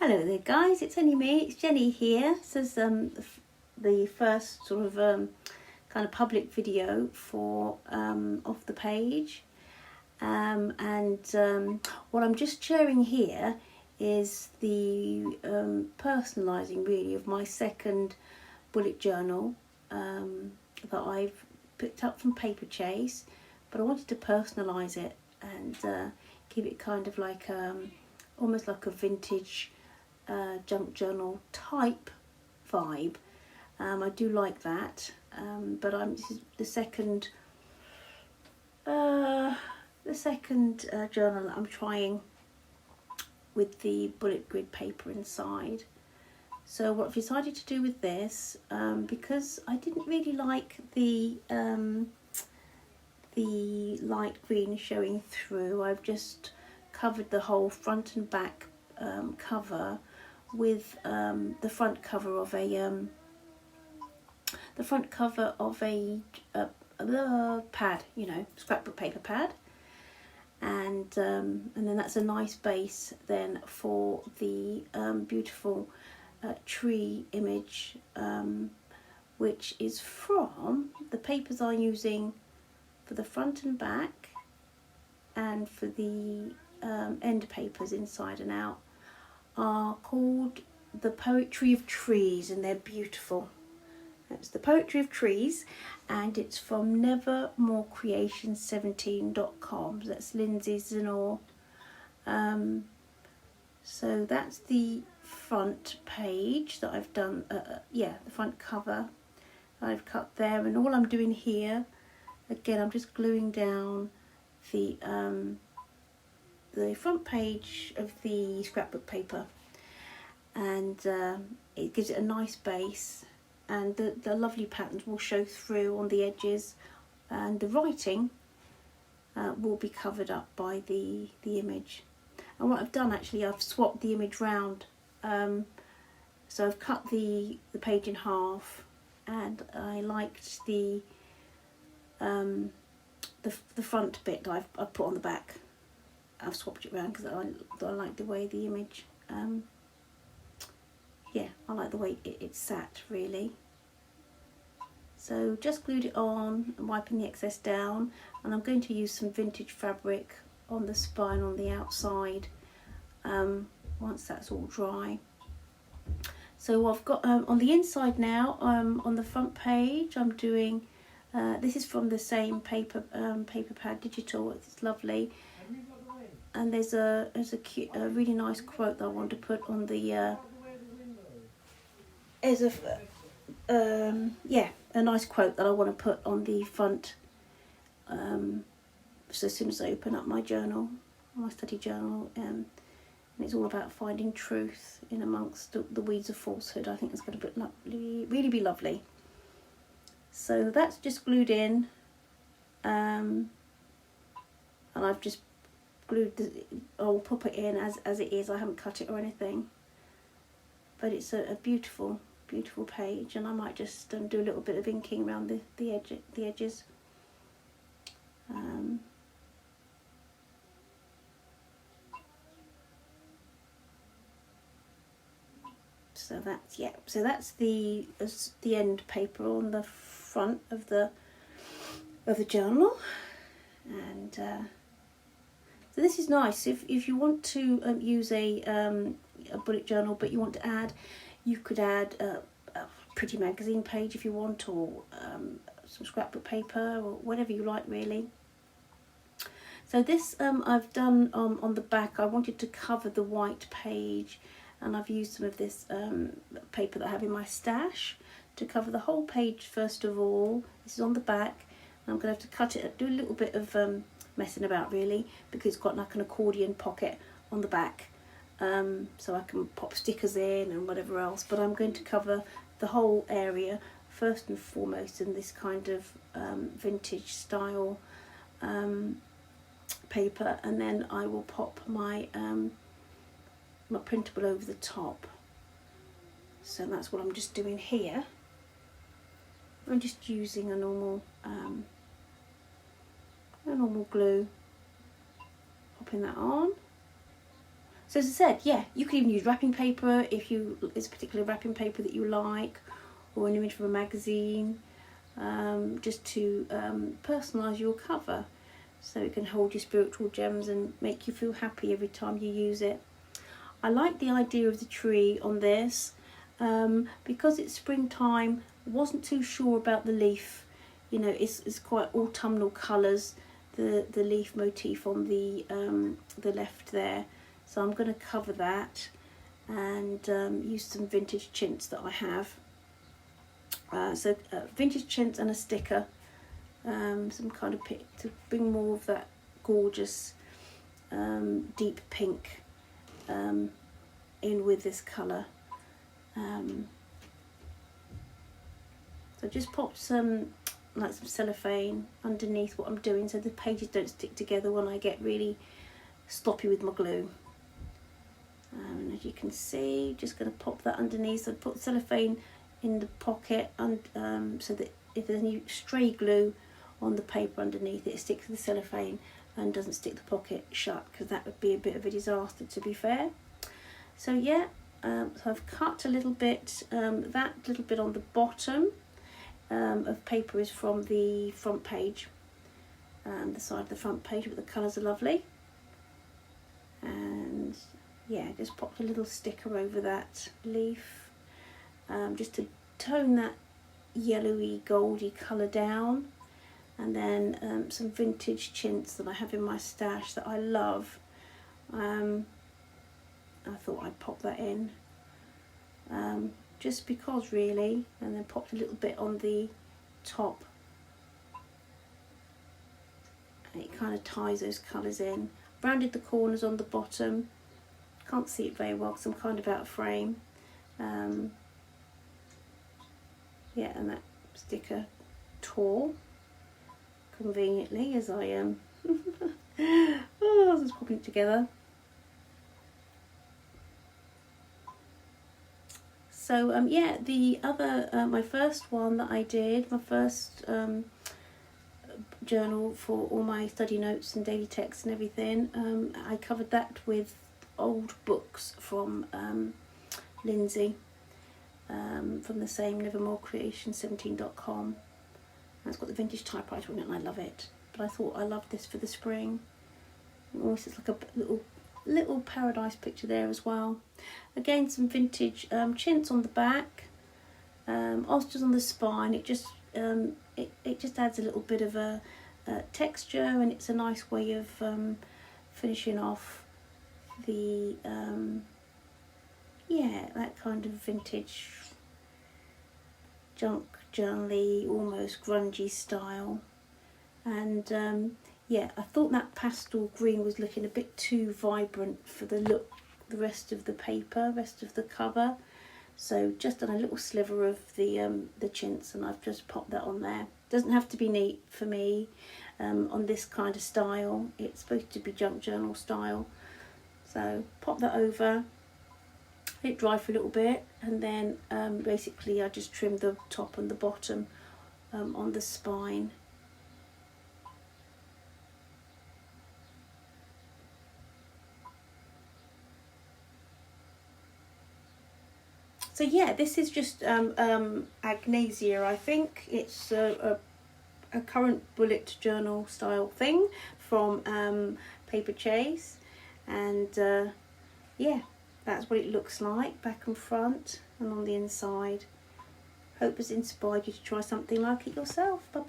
Hello there guys, it's only me, it's Jenny here. This is the first sort of kind of public video for Off the Page. What I'm just sharing here is the personalising really of my second bullet journal that I've picked up from Paperchase, but I wanted to personalise it and give it kind of like almost like a vintage junk journal type vibe. I do like that, but this is the second journal that I'm trying with the bullet grid paper inside. So what I've decided to do with this, because I didn't really like the light green showing through, I've just covered the whole front and back cover with the front cover of a pad, you know, scrapbook paper pad, and then that's a nice base then for the beautiful tree image, which is from the papers I'm using for the front and back and for the end papers inside and out, are called the Poetry of Trees, and they're beautiful. It's the Poetry of Trees, and it's from nevermorecreation17.com. That's Lindsay Zenor. So that's the front page that I've done, the front cover I've cut there, and all I'm doing here, again, I'm just gluing down the front page of the scrapbook paper, and it gives it a nice base, and the lovely patterns will show through on the edges, and the writing will be covered up by the image. And what I've done, actually, I've swapped the image round, so I've cut the page in half, and I liked the front bit that I've put on the back. I've swapped it around because I like the way the image, I like the way it sat really. So just glued it on and wiping the excess down, and I'm going to use some vintage fabric on the spine on the outside once that's all dry. So I've got on the inside now, on the front page, I'm doing, this is from the same paper pad digital. It's lovely. And there's a really nice quote that I want to put on the a nice quote that I want to put on the front. So as soon as I open up my journal, my study journal, and it's all about finding truth in amongst the weeds of falsehood. I think it's going to really be lovely. So that's just glued in, and I've just glued I'll pop it in as it is. I haven't cut it or anything, but it's a beautiful page, and I might just do a little bit of inking around the edges. So that's the end paper on the front of the journal, and so this is nice if you want to use a bullet journal, but you want to add, you could add a pretty magazine page if you want, or some scrapbook paper, or whatever you like really. So this I've done on the back. I wanted to cover the white page, and I've used some of this paper that I have in my stash to cover the whole page first of all. This is on the back, and I'm going to have to cut it, do a little bit of messing about really, because it's got like an accordion pocket on the back, so I can pop stickers in and whatever else, but I'm going to cover the whole area first and foremost in this kind of vintage style paper, and then I will pop my my printable over the top. So that's what I'm just doing here. I'm just using a normal glue, popping that on. So as I said, yeah, you could even use wrapping paper if it's a particular wrapping paper that you like, or an image from a magazine, just to personalise your cover, so it can hold your spiritual gems and make you feel happy every time you use it. I like the idea of the tree on this, because it's springtime. I wasn't too sure about the leaf. You know, it's quite autumnal colours, the leaf motif on the left there. So I'm going to cover that and use some vintage chintz that I have. So vintage chintz and a sticker, some kind of pick to bring more of that gorgeous deep pink in with this colour. So just pop some cellophane underneath what I'm doing so the pages don't stick together when I get really sloppy with my glue. And as you can see, just going to pop that underneath. So put cellophane in the pocket, and so that if there's any stray glue on the paper underneath it sticks to the cellophane and doesn't stick the pocket shut, because that would be a bit of a disaster, to be fair. So yeah, so I've cut a little bit, that little bit on the bottom of paper is from the front page, the side of the front page, but the colours are lovely. And yeah, just popped a little sticker over that leaf, just to tone that yellowy goldy colour down. And then some vintage chintz that I have in my stash that I love. I thought I'd pop that in, just because really, and then popped a little bit on the top. And it kind of ties those colours in. Rounded the corners on the bottom. Can't see it very well because I'm kind of out of frame. Yeah, and that sticker tore conveniently as I am. Oh, I was just popping it together. So yeah, the other, my first one that I did, my first journal for all my study notes and daily texts and everything, I covered that with old books from Lindsay, from the same nevermorecreation17.com. It's got the vintage typewriter on it and I love it, but I thought I loved this for the spring. Also, it's like a little paradise picture there as well. Again, some vintage chintz on the back, oysters on the spine. It just it just adds a little bit of a texture, and it's a nice way of finishing off the yeah, that kind of vintage junk journal-y, almost grungy style. And yeah, I thought that pastel green was looking a bit too vibrant for the look, the rest of the paper, rest of the cover. So just done a little sliver of the chintz, and I've just popped that on there. Doesn't have to be neat for me on this kind of style. It's supposed to be junk journal style. So pop that over, let it dry for a little bit, and then basically I just trim the top and the bottom on the spine. So yeah, this is just Agnasia, I think. It's a current bullet journal style thing from Paperchase, and yeah, that's what it looks like, back and front and on the inside. Hope it's inspired you to try something like it yourself. Bye bye.